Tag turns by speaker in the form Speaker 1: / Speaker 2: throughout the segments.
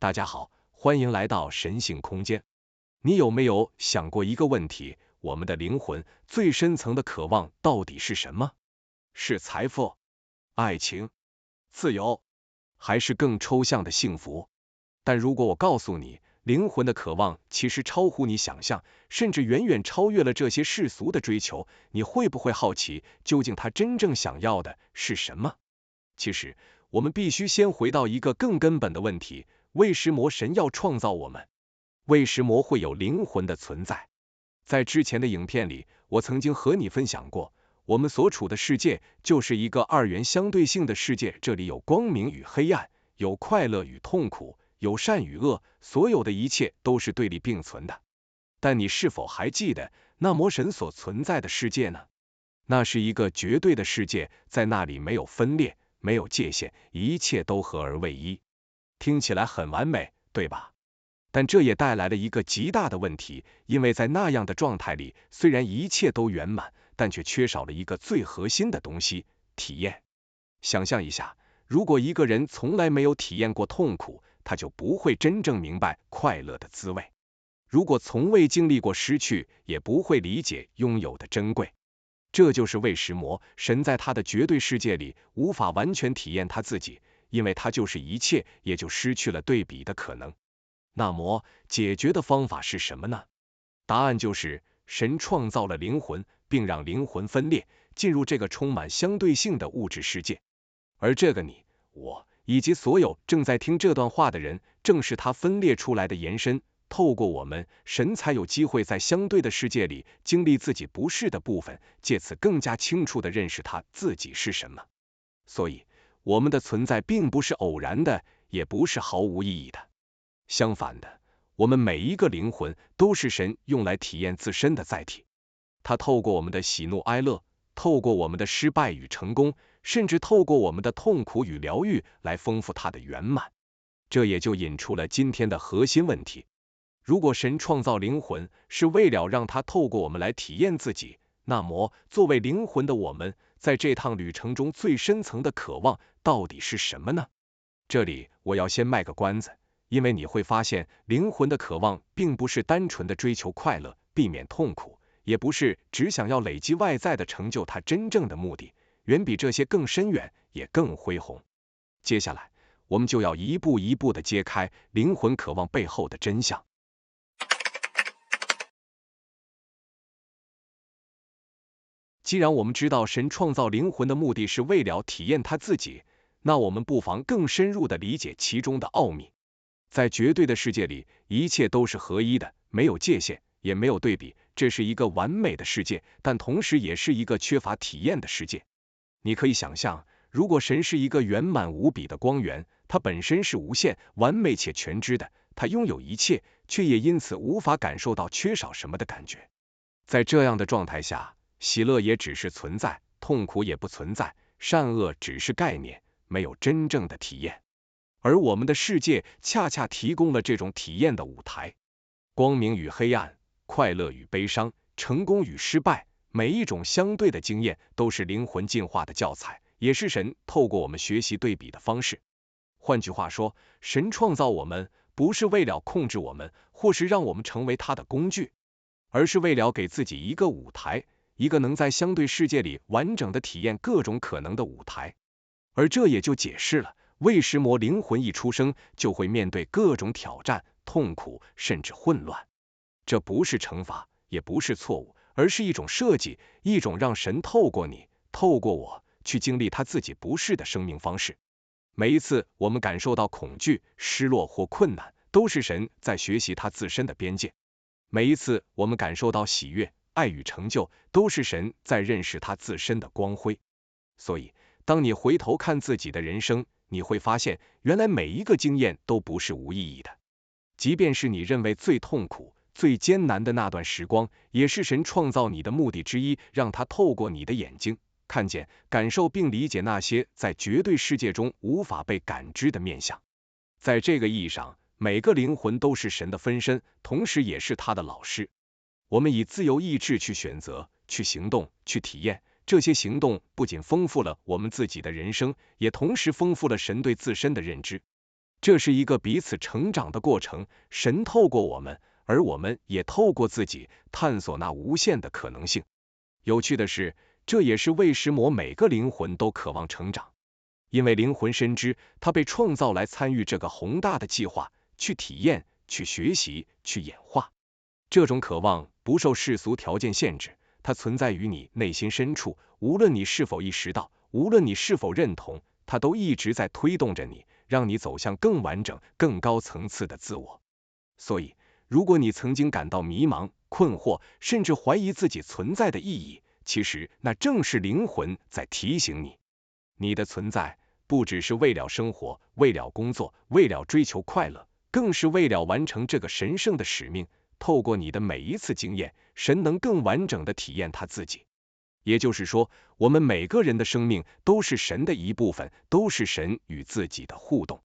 Speaker 1: 大家好，欢迎来到神性空间。你有没有想过一个问题？我们的灵魂最深层的渴望到底是什么？是财富、爱情、自由，还是更抽象的幸福？但如果我告诉你，灵魂的渴望其实超乎你想象，甚至远远超越了这些世俗的追求，你会不会好奇，究竟他真正想要的是什么？其实，我们必须先回到一个更根本的问题：为什么神要创造我们？为什么会有灵魂的存在？在之前的影片里，我曾经和你分享过，我们所处的世界就是一个二元相对性的世界，这里有光明与黑暗，有快乐与痛苦，有善与恶，所有的一切都是对立并存的。但你是否还记得，那么神所存在的世界呢？那是一个绝对的世界，在那里没有分裂，没有界限，一切都合而为一。听起来很完美，对吧？但这也带来了一个极大的问题，因为在那样的状态里，虽然一切都圆满，但却缺少了一个最核心的东西——体验。想象一下，如果一个人从来没有体验过痛苦，他就不会真正明白快乐的滋味。如果从未经历过失去，也不会理解拥有的珍贵。这就是为什么神在他的绝对世界里无法完全体验他自己，因为他就是一切，也就失去了对比的可能。那么，解决的方法是什么呢？答案就是神创造了灵魂，并让灵魂分裂，进入这个充满相对性的物质世界。而这个你、我以及所有正在听这段话的人，正是他分裂出来的延伸。透过我们，神才有机会在相对的世界里经历自己不是的部分，借此更加清楚地认识他自己是什么。所以，我们的存在并不是偶然的，也不是毫无意义的。相反的，我们每一个灵魂都是神用来体验自身的载体。他透过我们的喜怒哀乐，透过我们的失败与成功，甚至透过我们的痛苦与疗愈来丰富他的圆满。这也就引出了今天的核心问题：如果神创造灵魂是为了让他透过我们来体验自己，那么作为灵魂的我们，在这趟旅程中最深层的渴望到底是什么呢？这里我要先卖个关子，因为你会发现，灵魂的渴望并不是单纯的追求快乐，避免痛苦，也不是只想要累积外在的成就，它真正的目的远比这些更深远，也更恢宏。接下来，我们就要一步一步地揭开灵魂渴望背后的真相。既然我们知道神创造灵魂的目的是为了体验他自己，那我们不妨更深入地理解其中的奥秘。在绝对的世界里，一切都是合一的，没有界限，也没有对比，这是一个完美的世界，但同时也是一个缺乏体验的世界。你可以想象，如果神是一个圆满无比的光源，它本身是无限、完美且全知的，它拥有一切，却也因此无法感受到缺少什么的感觉。在这样的状态下，喜乐也只是存在，痛苦也不存在，善恶只是概念，没有真正的体验。而我们的世界恰恰提供了这种体验的舞台。光明与黑暗，快乐与悲伤，成功与失败，每一种相对的经验都是灵魂进化的教材，也是神透过我们学习对比的方式。换句话说，神创造我们不是为了控制我们，或是让我们成为他的工具，而是为了给自己一个舞台，一个能在相对世界里完整的体验各种可能的舞台。而这也就解释了为什么灵魂一出生就会面对各种挑战、痛苦，甚至混乱。这不是惩罚，也不是错误，而是一种设计，一种让神透过你、透过我去经历他自己不是的生命方式。每一次我们感受到恐惧、失落或困难，都是神在学习他自身的边界。每一次我们感受到喜悦、爱与成就，都是神在认识他自身的光辉。所以，当你回头看自己的人生，你会发现，原来每一个经验都不是无意义的。即便是你认为最痛苦、最艰难的那段时光，也是神创造你的目的之一，让他透过你的眼睛，看见、感受并理解那些在绝对世界中无法被感知的面向。在这个意义上，每个灵魂都是神的分身，同时也是他的老师。我们以自由意志去选择、去行动、去体验。这些行动不仅丰富了我们自己的人生，也同时丰富了神对自身的认知。这是一个彼此成长的过程，神透过我们，而我们也透过自己探索那无限的可能性。有趣的是，这也是为什么每个灵魂都渴望成长，因为灵魂深知它被创造来参与这个宏大的计划，去体验、去学习、去演化。这种渴望不受世俗条件限制，它存在于你内心深处，无论你是否意识到，无论你是否认同，它都一直在推动着你，让你走向更完整、更高层次的自我。所以，如果你曾经感到迷茫、困惑，甚至怀疑自己存在的意义，其实那正是灵魂在提醒你，你的存在不只是为了生活，为了工作，为了追求快乐，更是为了完成这个神圣的使命。透过你的每一次经验，神能更完整的体验他自己。也就是说，我们每个人的生命都是神的一部分，都是神与自己的互动。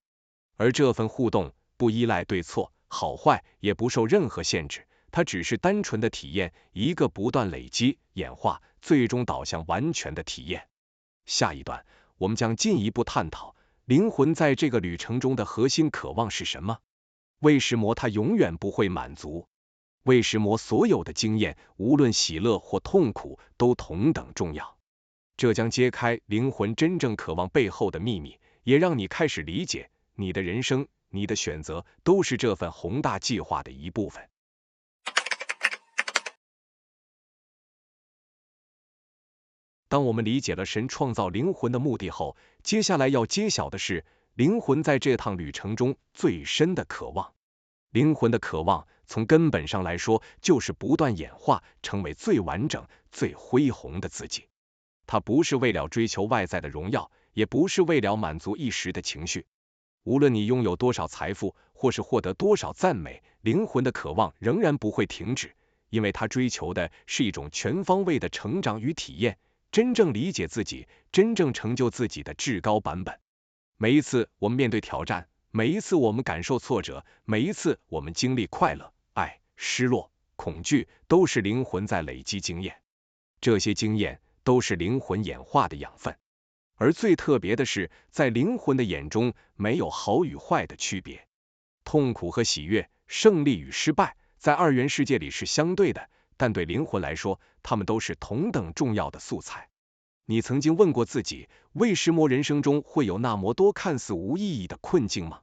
Speaker 1: 而这份互动不依赖对错、好坏，也不受任何限制，它只是单纯的体验，一个不断累积、演化，最终导向完全的体验。下一段，我们将进一步探讨灵魂在这个旅程中的核心渴望是什么？为什么它永远不会满足？为什么所有的经验，无论喜乐或痛苦，都同等重要？这将揭开灵魂真正渴望背后的秘密，也让你开始理解，你的人生、你的选择，都是这份宏大计划的一部分。当我们理解了神创造灵魂的目的后，接下来要揭晓的是灵魂在这趟旅程中最深的渴望。灵魂的渴望从根本上来说，就是不断演化，成为最完整、最恢宏的自己。它不是为了追求外在的荣耀，也不是为了满足一时的情绪。无论你拥有多少财富，或是获得多少赞美，灵魂的渴望仍然不会停止，因为它追求的是一种全方位的成长与体验，真正理解自己，真正成就自己的至高版本。每一次我们面对挑战，每一次我们感受挫折，每一次我们经历快乐、爱、失落、恐惧，都是灵魂在累积经验。这些经验都是灵魂演化的养分。而最特别的是，在灵魂的眼中，没有好与坏的区别。痛苦和喜悦，胜利与失败，在二元世界里是相对的，但对灵魂来说，它们都是同等重要的素材。你曾经问过自己，为什么人生中会有那么多看似无意义的困境吗？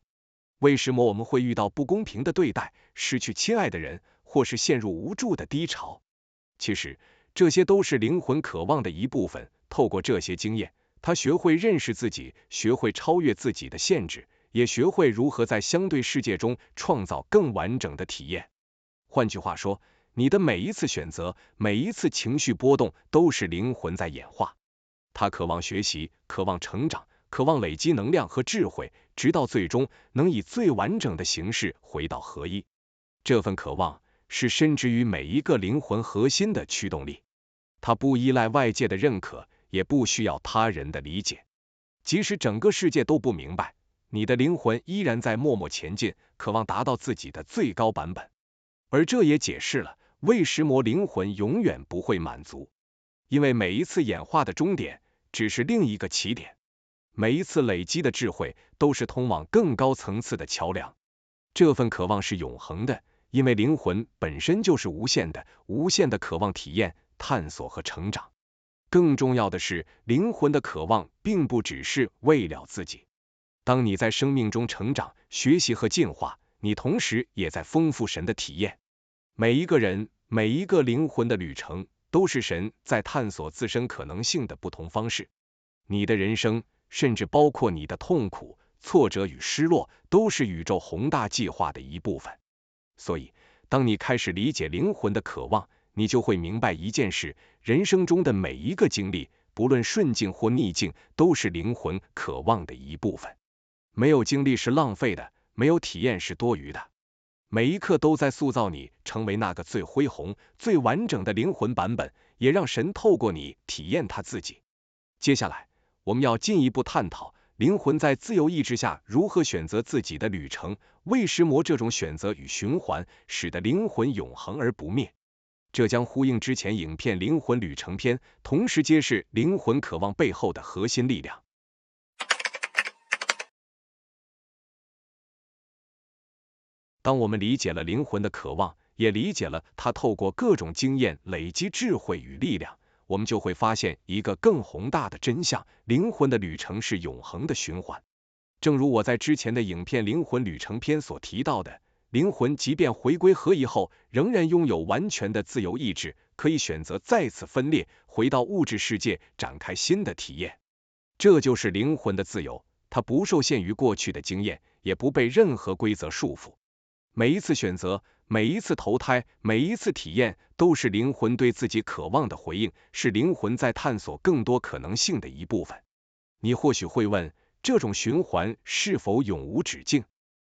Speaker 1: 为什么我们会遇到不公平的对待，失去亲爱的人，或是陷入无助的低潮？其实，这些都是灵魂渴望的一部分。透过这些经验，他学会认识自己，学会超越自己的限制，也学会如何在相对世界中创造更完整的体验。换句话说，你的每一次选择，每一次情绪波动，都是灵魂在演化。他渴望学习，渴望成长，渴望累积能量和智慧，直到最终能以最完整的形式回到合一。这份渴望是深植于每一个灵魂核心的驱动力。它不依赖外界的认可，也不需要他人的理解。即使整个世界都不明白，你的灵魂依然在默默前进，渴望达到自己的最高版本。而这也解释了为什么灵魂永远不会满足，因为每一次演化的终点只是另一个起点，每一次累积的智慧都是通往更高层次的桥梁。这份渴望是永恒的，因为灵魂本身就是无限的，无限的渴望体验、探索和成长。更重要的是，灵魂的渴望并不只是为了自己。当你在生命中成长、学习和进化，你同时也在丰富神的体验。每一个人、每一个灵魂的旅程，都是神在探索自身可能性的不同方式。你的人生，甚至包括你的痛苦、挫折与失落，都是宇宙宏大计划的一部分。所以，当你开始理解灵魂的渴望，你就会明白一件事：人生中的每一个经历，不论顺境或逆境，都是灵魂渴望的一部分。没有经历是浪费的，没有体验是多余的。每一刻都在塑造你成为那个最恢宏、最完整的灵魂版本，也让神透过你体验他自己。接下来，我们要进一步探讨灵魂在自由意志下如何选择自己的旅程，为什么这种选择与循环使得灵魂永恒而不灭。这将呼应之前影片《灵魂旅程篇》，同时揭示灵魂渴望背后的核心力量。当我们理解了灵魂的渴望，也理解了它透过各种经验累积智慧与力量，我们就会发现一个更宏大的真相：灵魂的旅程是永恒的循环。正如我在之前的影片《灵魂旅程篇》所提到的，灵魂即便回归合一后，仍然拥有完全的自由意志，可以选择再次分裂，回到物质世界展开新的体验。这就是灵魂的自由，它不受限于过去的经验，也不被任何规则束缚。每一次选择，每一次投胎，每一次体验，都是灵魂对自己渴望的回应，是灵魂在探索更多可能性的一部分。你或许会问，这种循环是否永无止境？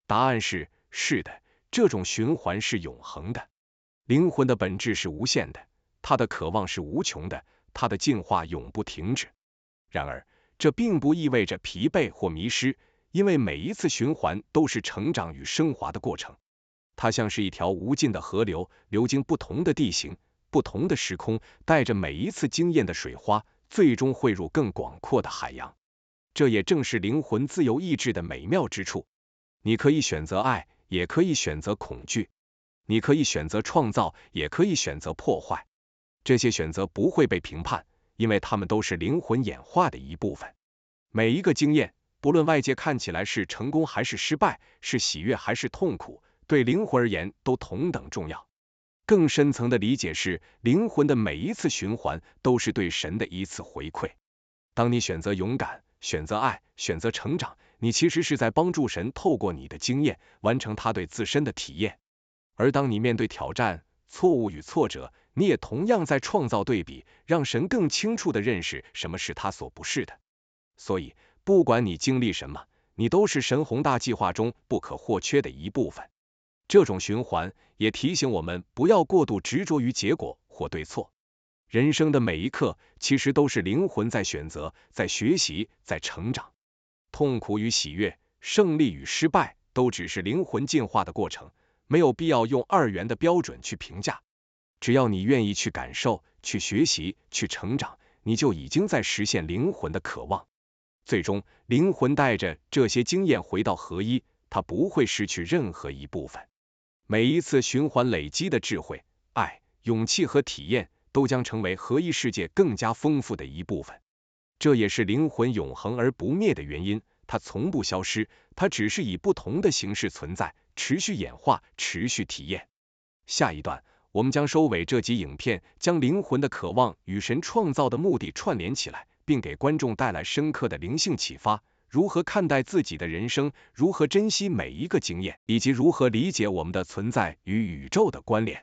Speaker 1: 答案是，是的，这种循环是永恒的。灵魂的本质是无限的，它的渴望是无穷的，它的进化永不停止。然而，这并不意味着疲惫或迷失，因为每一次循环都是成长与升华的过程。它像是一条无尽的河流，流经不同的地形、不同的时空，带着每一次经验的水花，最终汇入更广阔的海洋。这也正是灵魂自由意志的美妙之处。你可以选择爱，也可以选择恐惧；你可以选择创造，也可以选择破坏。这些选择不会被评判，因为它们都是灵魂演化的一部分。每一个经验，不论外界看起来是成功还是失败，是喜悦还是痛苦，对灵魂而言都同等重要。更深层的理解是，灵魂的每一次循环都是对神的一次回馈。当你选择勇敢，选择爱，选择成长，你其实是在帮助神透过你的经验，完成他对自身的体验。而当你面对挑战、错误与挫折，你也同样在创造对比，让神更清楚地认识什么是他所不是的。所以，不管你经历什么，你都是神宏大计划中不可或缺的一部分。这种循环也提醒我们不要过度执着于结果或对错。人生的每一刻其实都是灵魂在选择，在学习，在成长。痛苦与喜悦，胜利与失败，都只是灵魂进化的过程，没有必要用二元的标准去评价。只要你愿意去感受，去学习，去成长，你就已经在实现灵魂的渴望。最终，灵魂带着这些经验回到合一，它不会失去任何一部分。每一次循环累积的智慧、爱、勇气和体验，都将成为合一世界更加丰富的一部分。这也是灵魂永恒而不灭的原因，它从不消失，它只是以不同的形式存在，持续演化，持续体验。下一段，我们将收尾这集影片，将灵魂的渴望与神创造的目的串联起来，并给观众带来深刻的灵性启发。如何看待自己的人生，如何珍惜每一个经验，以及如何理解我们的存在与宇宙的关联。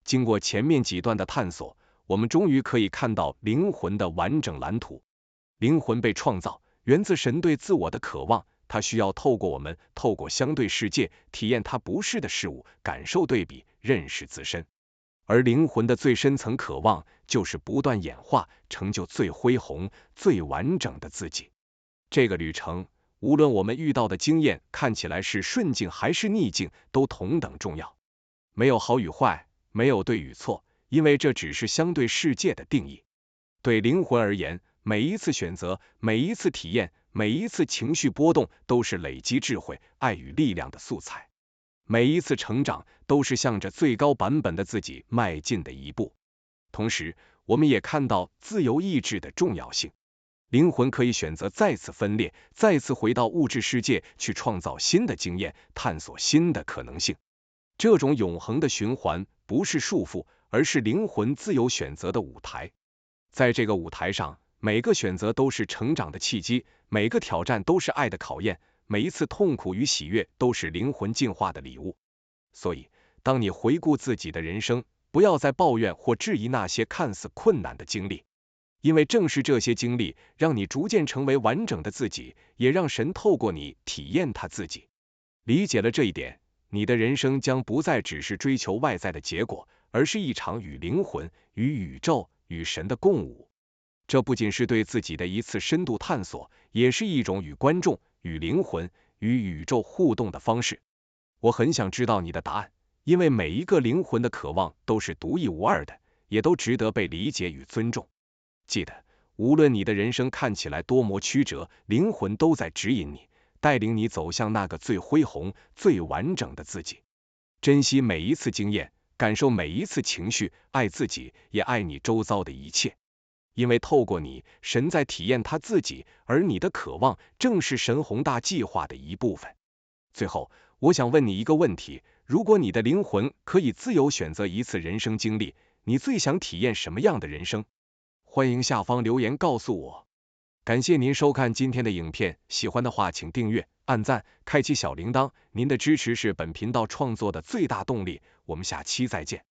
Speaker 1: 经过前面几段的探索，我们终于可以看到灵魂的完整蓝图。灵魂被创造，源自神对自我的渴望，它需要透过我们，透过相对世界，体验它不是的事物，感受对比，认识自身。而灵魂的最深层渴望，就是不断演化，成就最恢宏、最完整的自己。这个旅程，无论我们遇到的经验看起来是顺境还是逆境，都同等重要。没有好与坏，没有对与错，因为这只是相对世界的定义。对灵魂而言，每一次选择，每一次体验，每一次情绪波动，都是累积智慧、爱与力量的素材。每一次成长，都是向着最高版本的自己迈进的一步。同时，我们也看到自由意志的重要性。灵魂可以选择再次分裂，再次回到物质世界，去创造新的经验，探索新的可能性。这种永恒的循环不是束缚，而是灵魂自由选择的舞台。在这个舞台上，每个选择都是成长的契机，每个挑战都是爱的考验，每一次痛苦与喜悦都是灵魂进化的礼物。所以，当你回顾自己的人生，不要再抱怨或质疑那些看似困难的经历，因为正是这些经历，让你逐渐成为完整的自己，也让神透过你体验他自己。理解了这一点，你的人生将不再只是追求外在的结果，而是一场与灵魂、与宇宙、与神的共舞。这不仅是对自己的一次深度探索，也是一种与观众、与灵魂、与宇宙互动的方式。我很想知道你的答案，因为每一个灵魂的渴望都是独一无二的，也都值得被理解与尊重。记得，无论你的人生看起来多么曲折，灵魂都在指引你，带领你走向那个最恢宏、最完整的自己。珍惜每一次经验，感受每一次情绪，爱自己，也爱你周遭的一切。因为透过你，神在体验他自己，而你的渴望正是神宏大计划的一部分。最后，我想问你一个问题：如果你的灵魂可以自由选择一次人生经历，你最想体验什么样的人生？欢迎下方留言告诉我。感谢您收看今天的影片，喜欢的话请订阅、按赞、开启小铃铛，您的支持是本频道创作的最大动力。我们下期再见。